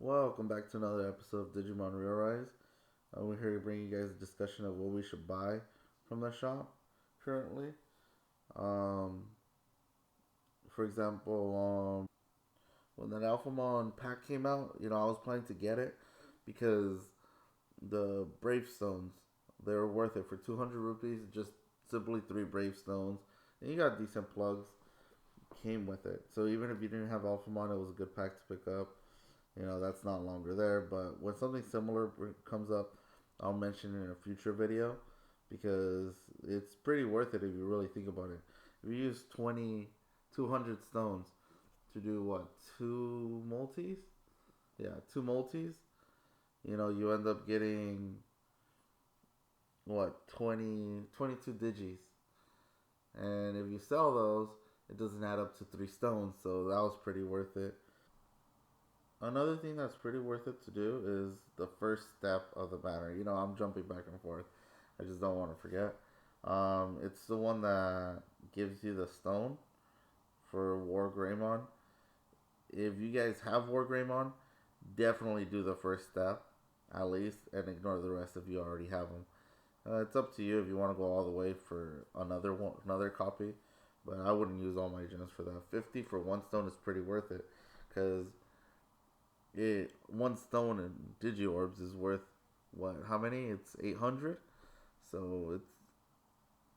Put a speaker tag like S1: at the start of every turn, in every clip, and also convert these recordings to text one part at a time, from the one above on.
S1: Welcome back to another episode of Digimon Rearise. We're here to bring you guys a discussion of what we should buy from the shop currently. Um, for example, when that Alphamon pack came out, I was planning to get it because the Brave Stones, they were worth it for 200 rupees, just simply three Brave Stones. And you got decent plugs, came with it. So even if you didn't have Alphamon, it was a good pack to pick up. That's not longer there. But when something similar comes up, I'll mention it in a future video because it's pretty worth it if you really think about it. If you use 200 stones to do what, two multis? Yeah, two multis. You end up getting what, 22 digis. And if you sell those, it doesn't add up to three stones. So that was pretty worth it. Another thing that's pretty worth it to do is the first step of the banner. I'm jumping back and forth. I just don't want to forget. It's the one that gives you the stone for Wargreymon. If you guys have Wargreymon, definitely do the first step at least, and ignore the rest if you already have them. It's up to you if you want to go all the way for another copy, but I wouldn't use all my gems for that. 50 for one stone is pretty worth it, because one stone in Digi Orbs is worth what? How many? It's 800. So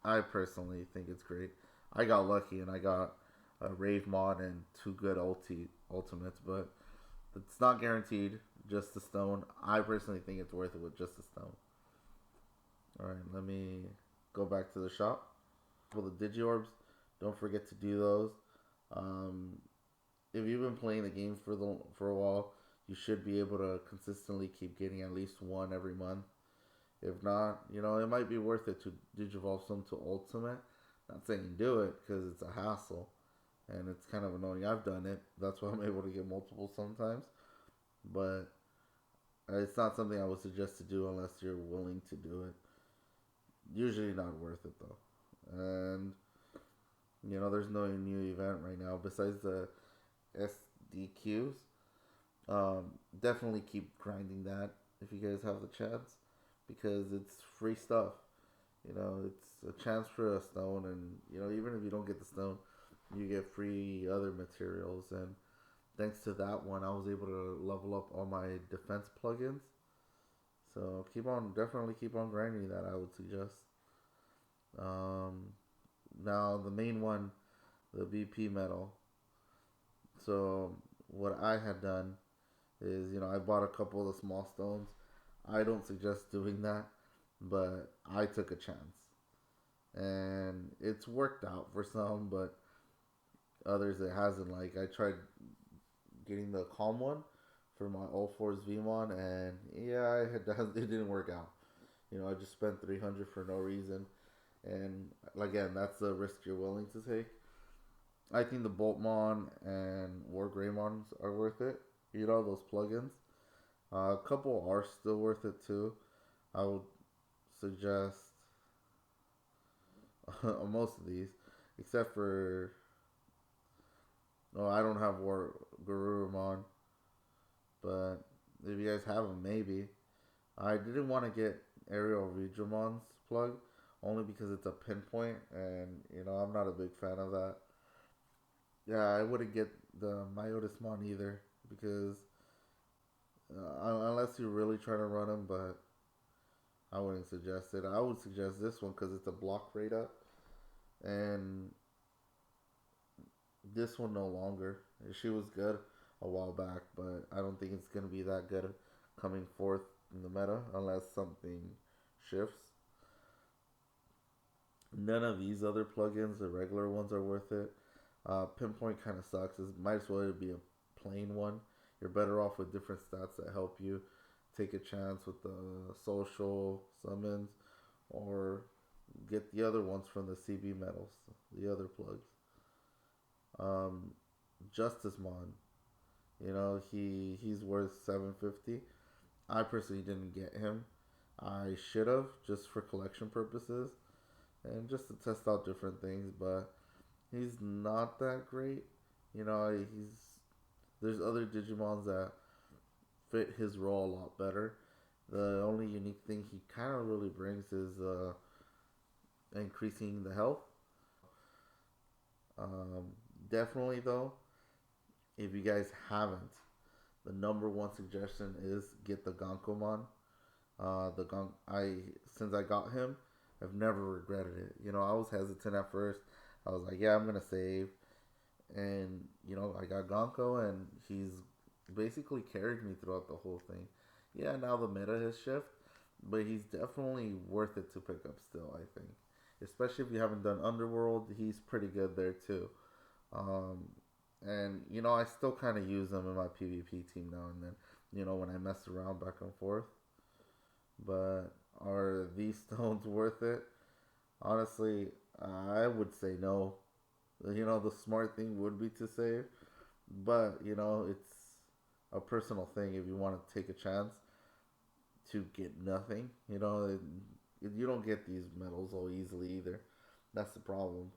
S1: I personally think it's great. I got lucky and I got a Ravemon and two good ultimates, but it's not guaranteed. Just the stone. I personally think it's worth it with just the stone. All right, let me go back to the shop. For the Digi Orbs, don't forget to do those. Um, if you've been playing the game for a while, you should be able to consistently keep getting at least one every month. If not, it might be worth it to digivolve some to Ultimate. Not saying do it because it's a hassle and it's kind of annoying. I've done it. That's why I'm able to get multiple sometimes. But it's not something I would suggest to do unless you're willing to do it. Usually not worth it though. And there's no new event right now besides the SDQs. Definitely keep grinding that if you guys have the chance because it's free stuff. It's a chance for a stone, and even if you don't get the stone, you get free other materials. And thanks to that one, I was able to level up all my defense plugins. So definitely keep on grinding that. I would suggest. Um, Now the main one, the BP metal. So what I had done is, I bought a couple of the small stones. I don't suggest doing that, but I took a chance. And it's worked out for some, but others it hasn't. Like, I tried getting the calm one for my All Fours Vmon, and yeah, it didn't work out. I just spent 300 for no reason. And again, that's the risk you're willing to take. I think the Boltmon and Wargreymons are worth it. Those plugins. A couple are still worth it too. I would suggest most of these, except for I don't have Wargreymon, but if you guys have them, maybe. I didn't want to get Aerial Regimon's plug only because it's a pinpoint, and I'm not a big fan of that. Yeah, I wouldn't get the Myotismon either because unless you're really trying to run them, but I wouldn't suggest it. I would suggest this one because it's a block rate up, and this one no longer. She was good a while back, but I don't think it's gonna be that good coming forth in the meta unless something shifts. None of these other plugins, the regular ones, are worth it. Pinpoint kind of sucks. It might as well be a plain one. You're better off with different stats that help you take a chance with the social summons or get the other ones from the CB medals, the other plugs. Um, Justicemon, he's worth 750. I personally didn't get him. I should have just for collection purposes and just to test out different things, but he's not that great. He's there's other Digimons that fit his role a lot better. The only unique thing he kind of really brings is increasing the health. Um, Definitely though, if you guys haven't, the number one suggestion is get the Gankoomon. I since I got him, I've never regretted it. You know, I was hesitant at first. I was like, yeah, I'm gonna save, and you know, I got Gonko, and he's basically carried me throughout the whole thing. Yeah, now the meta has shifted, but he's definitely worth it to pick up still. I think, especially if you haven't done Underworld, he's pretty good there too. Um, and you know, I still kind of use them in my PvP team now and then. You know, when I mess around back and forth. But are these stones worth it? Honestly, I would say no. You know, the smart thing would be to save, but you know, it's a personal thing. If you want to take a chance to get nothing, you know, you don't get these medals all easily either. That's the problem.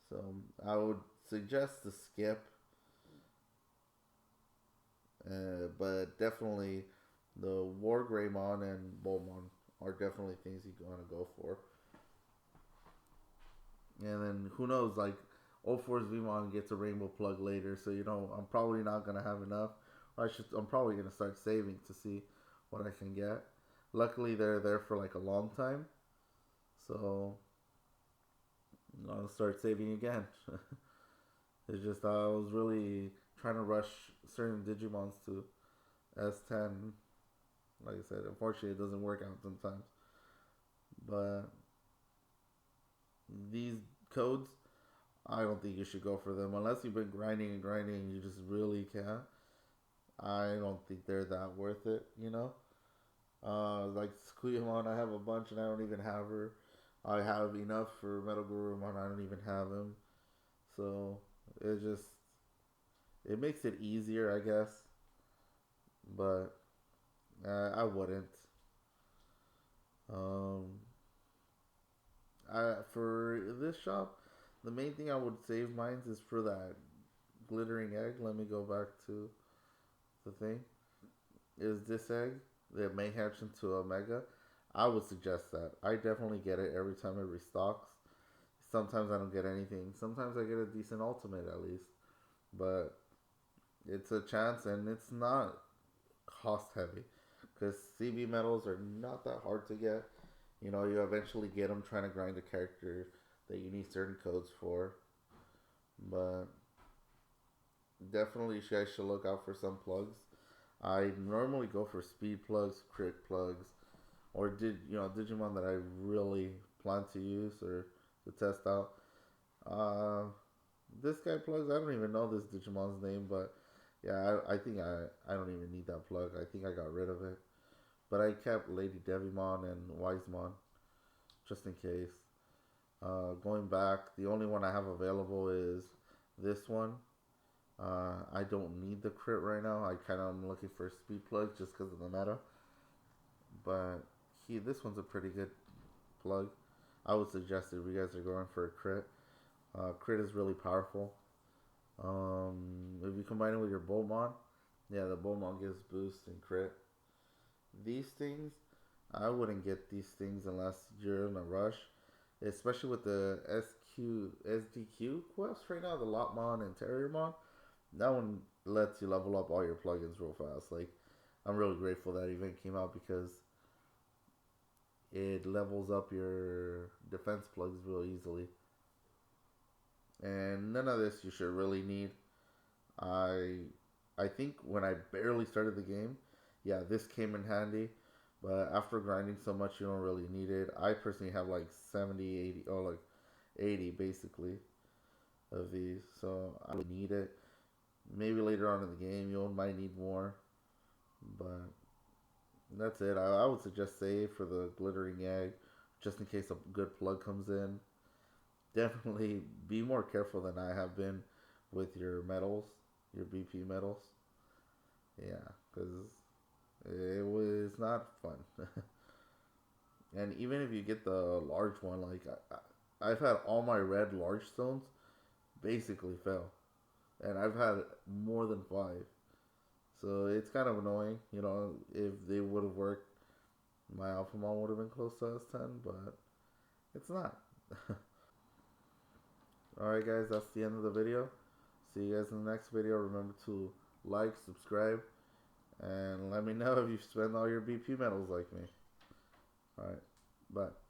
S1: So I would suggest to skip, but definitely the Wargreymon and Boltmon are definitely things you want to go for. And then who knows, like 04's Vmon gets a rainbow plug later, so you know I'm probably not gonna have enough. I'm probably gonna start saving to see what I can get. Luckily, they're there for like a long time, so I'll start saving again. It's just I was really trying to rush certain Digimons to S10. Like I said, unfortunately, it doesn't work out sometimes. But these codes, I don't think you should go for them unless you've been grinding and grinding and you just really can't. I don't think they're that worth it, you know? Like Sakuyamon, I have a bunch and I don't even have her. I have enough for Metal Gurumon, I don't even have him. So it just it makes it easier, I guess. But I wouldn't. Um, for this shop, the main thing I would save mines is for that glittering egg. Let me go back to the thing. Is this egg that may hatch into a mega? I would suggest that. I definitely get it every time it restocks. Sometimes I don't get anything. Sometimes I get a decent ultimate at least. But it's a chance and it's not cost heavy. Because CB medals are not that hard to get. You know, you eventually get them trying to grind a character that you need certain codes for. But definitely, you guys should look out for some plugs. I normally go for speed plugs, crit plugs, or Digimon that I really plan to use or to test out. Uh, this guy plugs. I don't even know this Digimon's name, but yeah, I think I don't even need that plug. I think I got rid of it. But I kept Lady Devimon and Wisemon just in case. Going back, the only one I have available is this one. I don't need the crit right now. I kind of am looking for speed plugs just because of the meta. But this one's a pretty good plug. I would suggest if you guys are going for a crit. Crit is really powerful. If you combine it with your Boltmon, yeah, the Boltmon gives boost and crit. These things, I wouldn't get these things unless you're in a rush, especially with the SDQ quest right now, the Lotmon and Terriermon. That one lets you level up all your plugins real fast. Like, I'm really grateful that event came out because it levels up your defense plugs real easily. And none of this you should really need. I I think when I barely started the game, yeah, this came in handy. But after grinding so much, you don't really need it. I personally have like 70, 80, or like 80 basically of these. So I don't need it. Maybe later on in the game, you might need more. But that's it. I would suggest save for the glittering egg just in case a good plug comes in. Definitely be more careful than I have been with your medals, your BP medals. Yeah, because it was not fun. And even if you get the large one, like I've had all my red large stones basically fail, and I've had more than five. So it's kind of annoying, you know, if they would have worked, my Alphamon would have been close to S10, but it's not. Alright guys, that's the end of the video. See you guys in the next video. Remember to like, subscribe, and let me know if you've spent all your BP medals like me. Alright, bye.